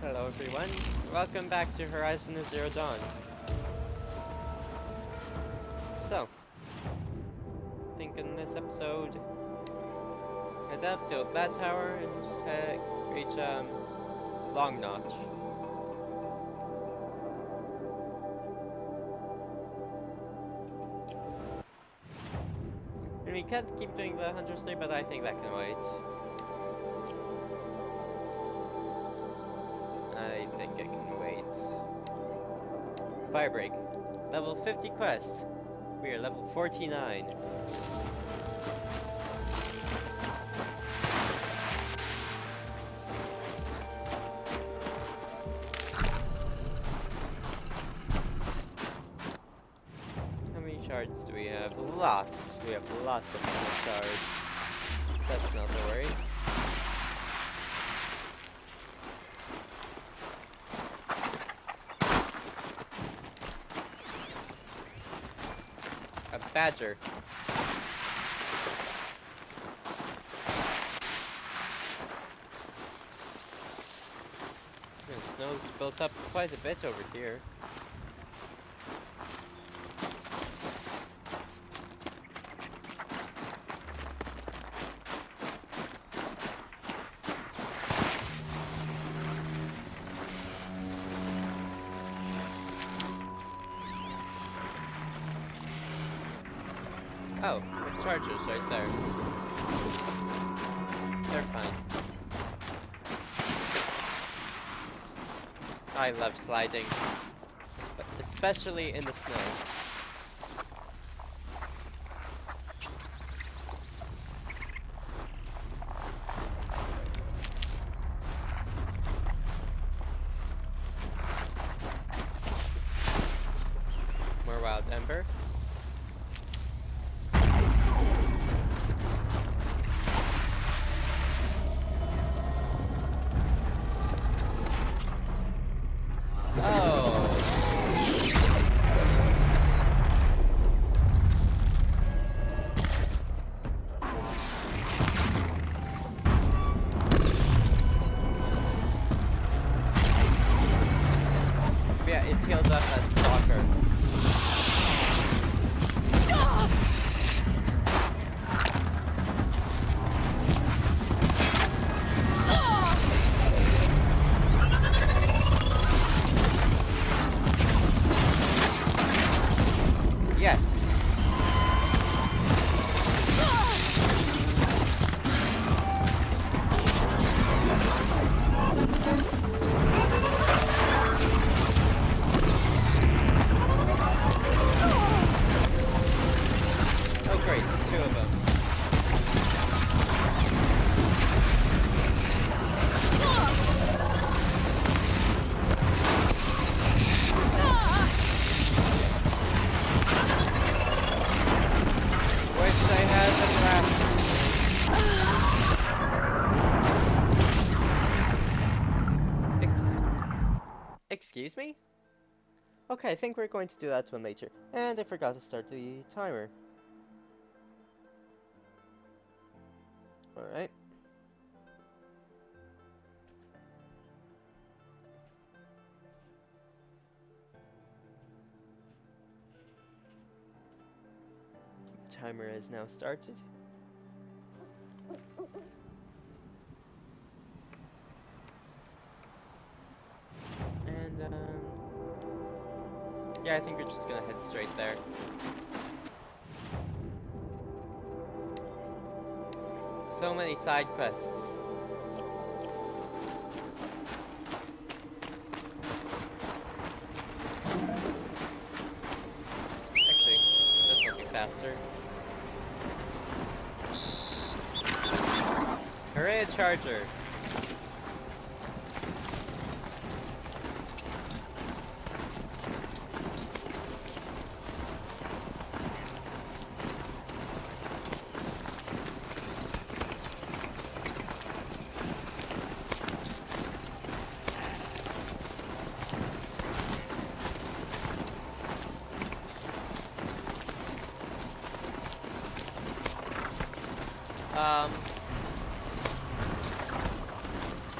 Hello everyone, welcome back to Horizon Zero Dawn. So, I think in this episode, head up to that tower and just reach Longnotch. And we can't keep doing the Hunter's Day, but I think that can wait. I think it can wait. Firebreak. Level 50 quest. We are level 49. How many shards do we have? Lots. We have lots of shards. That's not the worry. A badger. The snow's built up quite a bit over here. Oh, the chargers right there. They're fine. I love sliding, especially in the snow. More wild ember. Yeah, it heals up that stalker. Yes. Oh great, two of them. Wish I had the Excuse me? Okay, I think we're going to do that one later. And I forgot to start the timer. Alright. Timer is now started. And, yeah, I think we're just gonna head straight there. So many side quests. Actually, this will be faster. Hooray, a charger!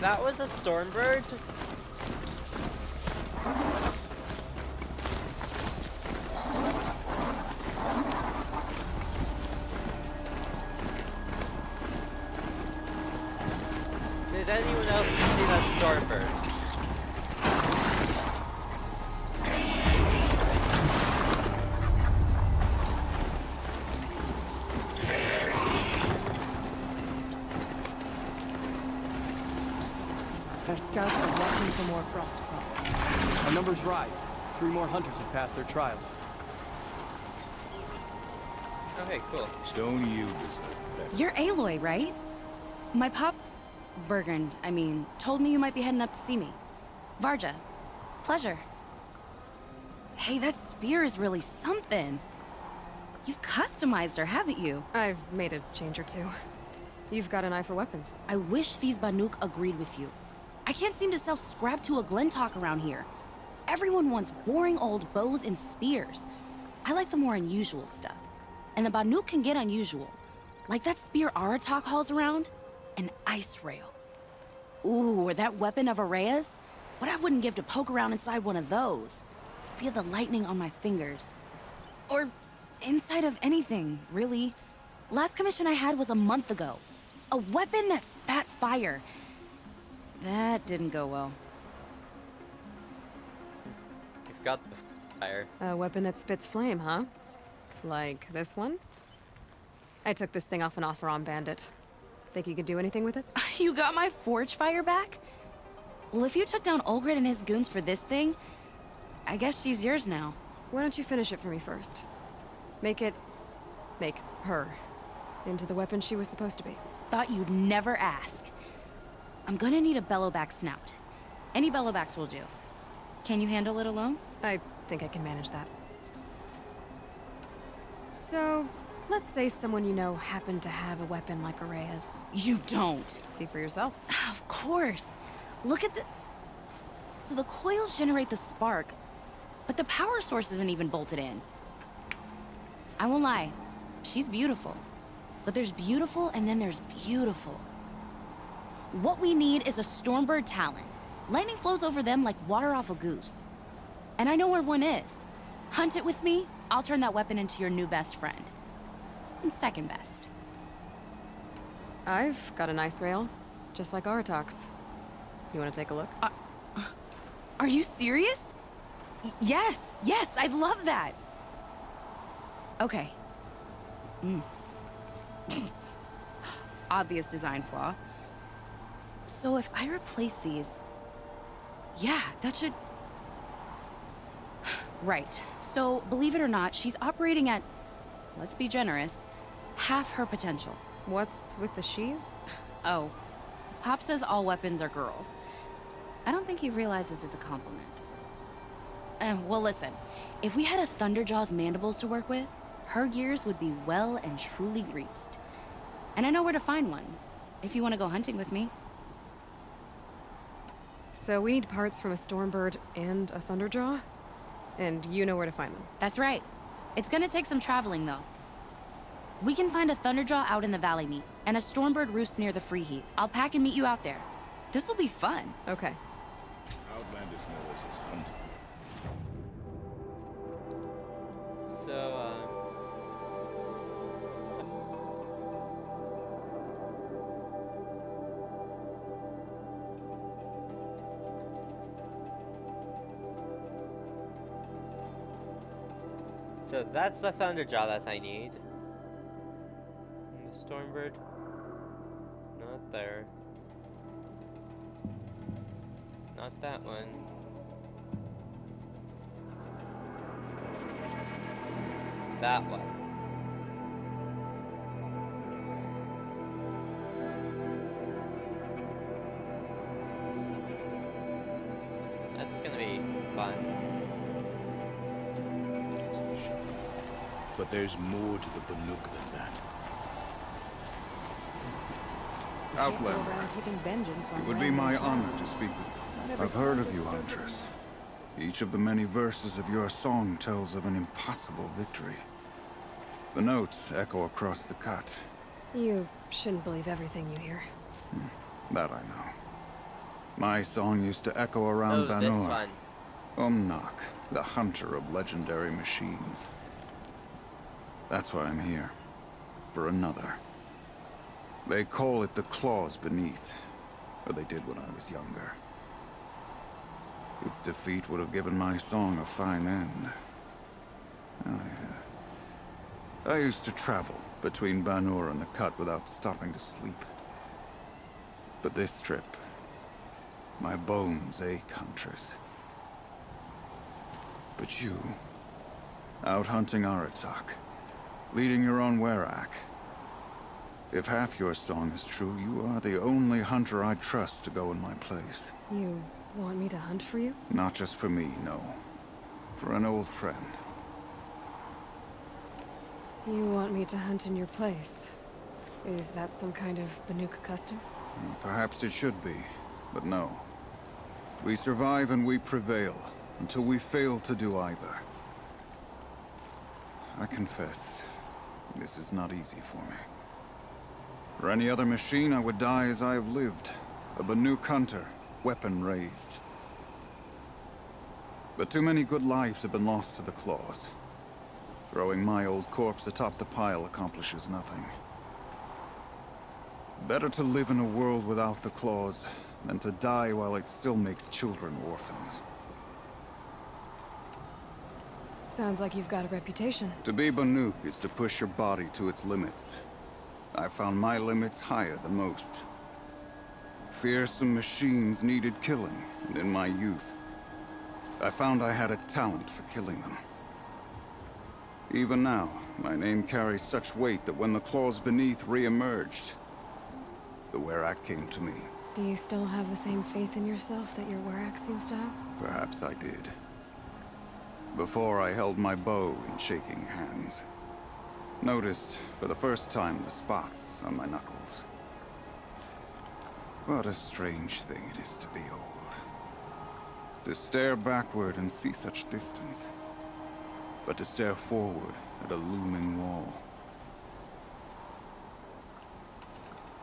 That was a stormbird? Did anyone else see that starbird? Our scouts are watching for more frost crops. Our numbers rise. 3 more hunters have passed their trials. Okay, cool. Stone yield is better. You're Aloy, right? My pop... Bergund, I mean, told me you might be heading up to see me. Varja. Pleasure. Hey, that spear is really something. You've customized her, haven't you? I've made a change or two. You've got an eye for weapons. I wish these Banuk agreed with you. I can't seem to sell scrap to a Glentalk around here. Everyone wants boring old bows and spears. I like the more unusual stuff. And the Banuk can get unusual. Like that spear Aratak hauls around. An ice rail. Ooh, or that weapon of Araya's? What I wouldn't give to poke around inside one of those. Feel the lightning on my fingers. Or inside of anything, really. Last commission I had was a month ago. A weapon that spat fire. That didn't go well. You've got the fire. A weapon that spits flame, huh? Like this one? I took this thing off an Oseram bandit. Think you could do anything with it? You got my forge fire back? Well, if you took down Olgrid and his goons for this thing, I guess she's yours now. Why don't you finish it for me first? Make her into the weapon she was supposed to be. Thought you'd never ask. I'm gonna need a bellowback snout. Any bellowbacks will do. Can you handle it alone? I think I can manage that. So, let's say someone you know happened to have a weapon like Araya's. You don't. See for yourself. Of course. Look at the... So the coils generate the spark, but the power source isn't even bolted in. I won't lie. She's beautiful. But there's beautiful and then there's beautiful. What we need is a Stormbird Talon. Lightning flows over them like water off a goose. And I know where one is. Hunt it with me, I'll turn that weapon into your new best friend. And second best. I've got a nice rail, just like Aratak's. You want to take a look? Are you serious? Yes, I'd love that. Okay. Obvious design flaw. So if I replace these... Yeah, that should... Right. So, believe it or not, she's operating at, let's be generous, half her potential. What's with the she's? Oh, Pop says all weapons are girls. I don't think he realizes it's a compliment. Well, listen. If we had a Thunderjaw's mandibles to work with, her gears would be well and truly greased. And I know where to find one, if you want to go hunting with me. So we need parts from a Stormbird and a Thunderjaw? And you know where to find them? That's right. It's gonna take some traveling, though. We can find a Thunderjaw out in the Valley Meet, and a Stormbird roost near the Free Heat. I'll pack and meet you out there. This'll be fun. Okay. Outlandish knows his hunt. So, So that's the Thunderjaw that I need. And the Stormbird, not there. Not that one. That one. That's gonna be fun. But there's more to the Banuk than that. Outlander, Taking vengeance on it would be my honor to speak with you. I've heard of you, Huntress. Each of the many verses of your song tells of an impossible victory. The notes echo across the cut. You shouldn't believe everything you hear. That I know. My song used to echo around Oh, this Banur. one. Longnotch, the hunter of legendary machines. That's why I'm here. For another. They call it the claws beneath. Or they did when I was younger. Its defeat would have given my song a fine end. Oh, yeah. I used to travel between Banur and the Cut without stopping to sleep. But this trip, my bones ache, Huntress. But you, out hunting Aratak, leading your own Werak. If half your song is true, you are the only hunter I trust to go in my place. You want me to hunt for you? Not just for me, no. For an old friend. You want me to hunt in your place? Is that some kind of Banuk custom? Well, perhaps it should be, but no. We survive and we prevail, until we fail to do either. I confess, this is not easy for me. For any other machine, I would die as I have lived. A Banuk hunter, weapon raised. But too many good lives have been lost to the claws. Throwing my old corpse atop the pile accomplishes nothing. Better to live in a world without the claws than to die while it still makes children orphans. Sounds like you've got a reputation. To be Banuk is to push your body to its limits. I found my limits higher than most. Fearsome machines needed killing, and in my youth, I found I had a talent for killing them. Even now, my name carries such weight that when the claws beneath re-emerged, the Werak came to me. Do you still have the same faith in yourself that your Werak seems to have? Perhaps I did. Before I held my bow in shaking hands. Noticed, for the first time, the spots on my knuckles. What a strange thing it is to be old. To stare backward and see such distance. But to stare forward at a looming wall.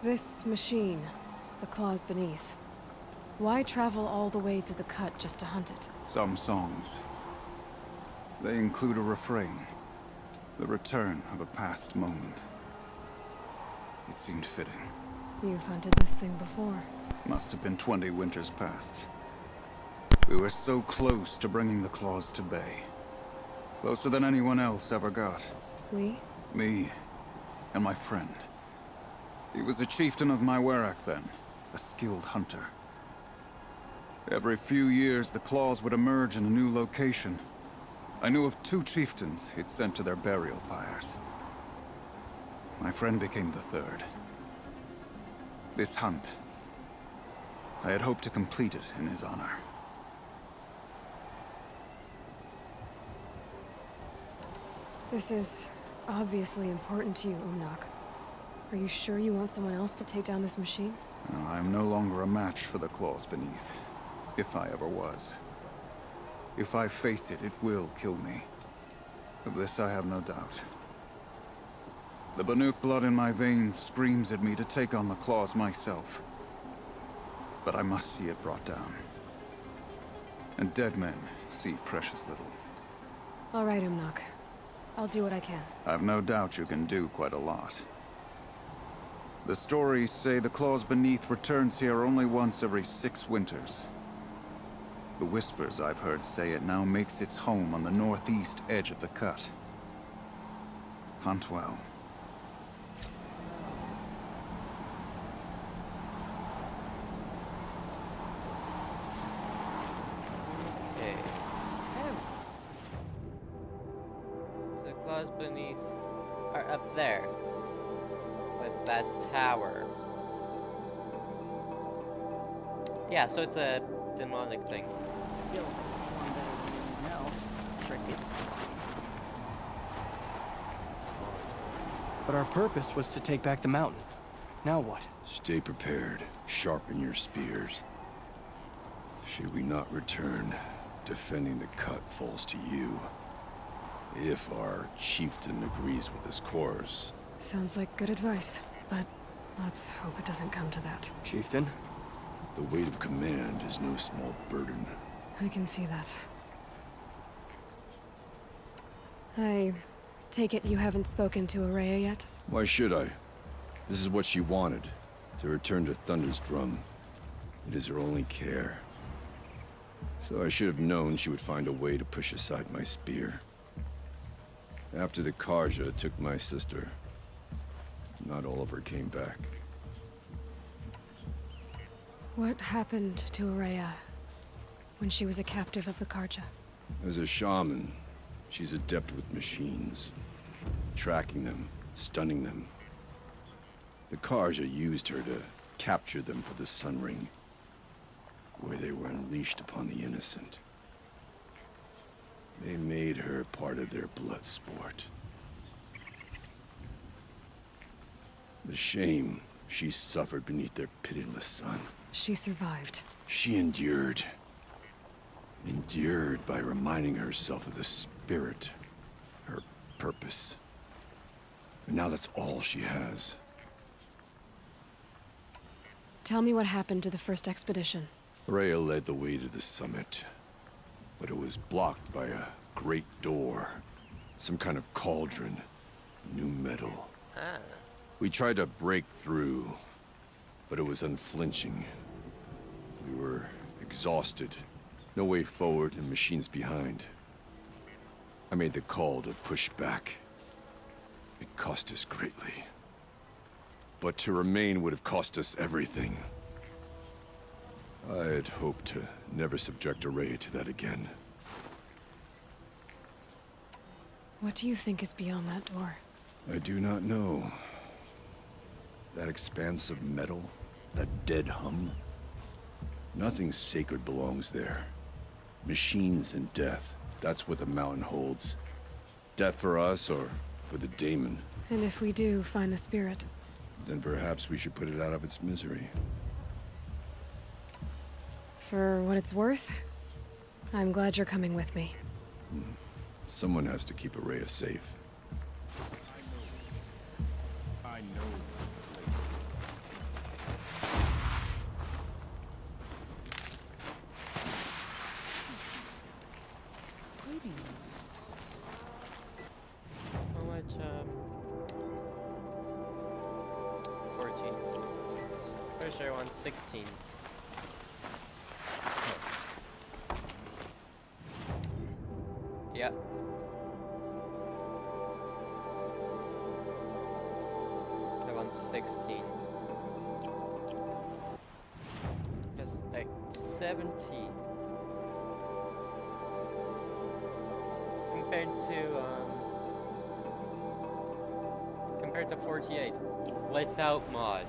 This machine, the claws beneath. Why travel all the way to the Cut just to hunt it? Some songs. They include a refrain. The return of a past moment. It seemed fitting. You've hunted this thing before. Must have been 20 winters past. We were so close to bringing the claws to bay. Closer than anyone else ever got. We? Me and my friend. He was a chieftain of my Werak then, a skilled hunter. Every few years, the claws would emerge in a new location. I knew of 2 chieftains he'd sent to their burial pyres. My friend became the 3rd. This hunt, I had hoped to complete it in his honor. This is obviously important to you, Umnak. Are you sure you want someone else to take down this machine? No, I am no longer a match for the claws beneath, if I ever was. If I face it, it will kill me. Of this I have no doubt. The Banuk blood in my veins screams at me to take on the claws myself. But I must see it brought down. And dead men see precious little. All right, Umnak. I'll do what I can. I've no doubt you can do quite a lot. The stories say the claws beneath returns here only once every 6 winters. The whispers I've heard say it now makes its home on the northeast edge of the Cut. Hunt well. Okay. So the claws beneath are up there. With that tower. Yeah, so it's a demonic thing. Tricky. But our purpose was to take back the mountain. Now what? Stay prepared. Sharpen your spears. Should we not return, defending the Cut falls to you. If our chieftain agrees with his course. Sounds like good advice, but let's hope it doesn't come to that. Chieftain? The weight of command is no small burden. I can see that. I take it you haven't spoken to Araya yet? Why should I? This is what she wanted, to return to Thunder's drum. It is her only care. So I should have known she would find a way to push aside my spear. After the Karja took my sister, not all of her came back. What happened to Araya when she was a captive of the Karja? As a shaman, she's adept with machines. Tracking them, stunning them. The Karja used her to capture them for the Sun Ring, where they were unleashed upon the innocent. They made her part of their blood sport. The shame she suffered beneath their pitiless sun. She survived. She endured. Endured by reminding herself of the spirit, her purpose. And now that's all she has. Tell me what happened to the first expedition. Rhea led the way to the summit, but it was blocked by a great door. Some kind of cauldron. New metal. Ah. We tried to break through, but it was unflinching. We were exhausted. No way forward and machines behind. I made the call to push back. It cost us greatly. But to remain would have cost us everything. I had hoped to never subject Araya to that again. What do you think is beyond that door? I do not know. That expanse of metal, that dead hum. Nothing sacred belongs there. Machines and death, that's what the mountain holds. Death for us or for the daemon. And if we do find the spirit? Then perhaps we should put it out of its misery. For what it's worth, I'm glad you're coming with me. Someone has to keep Araya safe. I know. How much, 14. Pretty sure I want 16. Yeah. I want 16. Because, like, 70. Compared to 48. Without mods.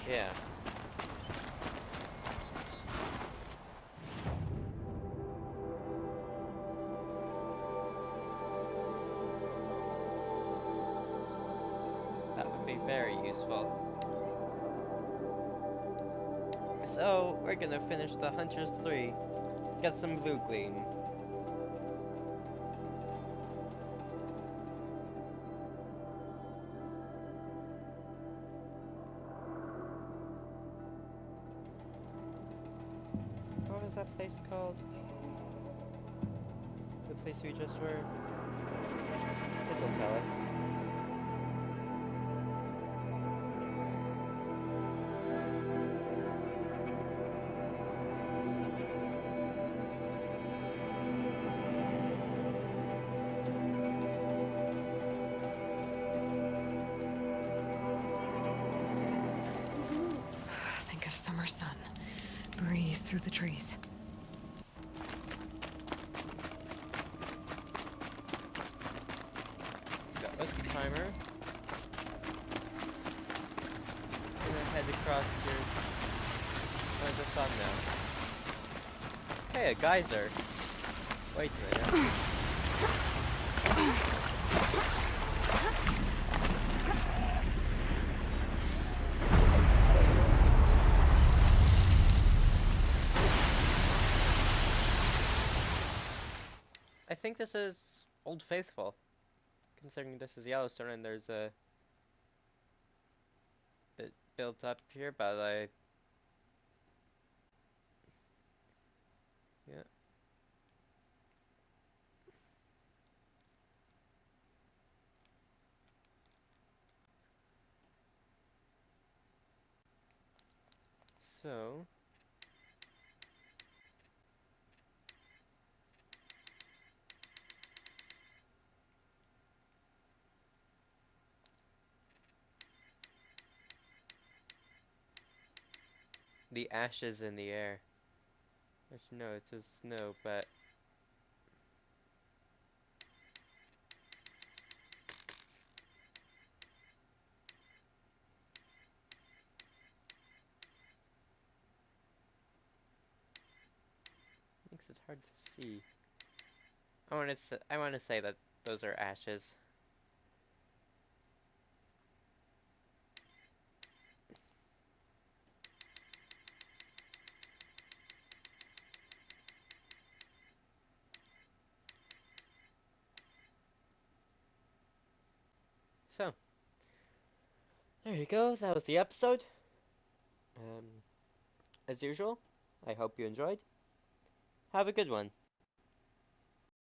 Yeah. That would be very useful. So, we're gonna finish the Hunters 3. Get some blue gleam. What was that place called? The place we just were? It'll tell us. Think of summer sun. Breeze through the trees. That was the timer. I'm gonna head across here. Where's the sun now? Hey, a geyser. Wait a minute. I think this is Old Faithful, considering this is Yellowstone and there's a bit built up here, but yeah. So... the ashes in the air. Actually, no, it's just snow, but... makes it hard to see. I want to say that those are ashes. So, there you go. That was the episode. As usual, I hope you enjoyed. Have a good one.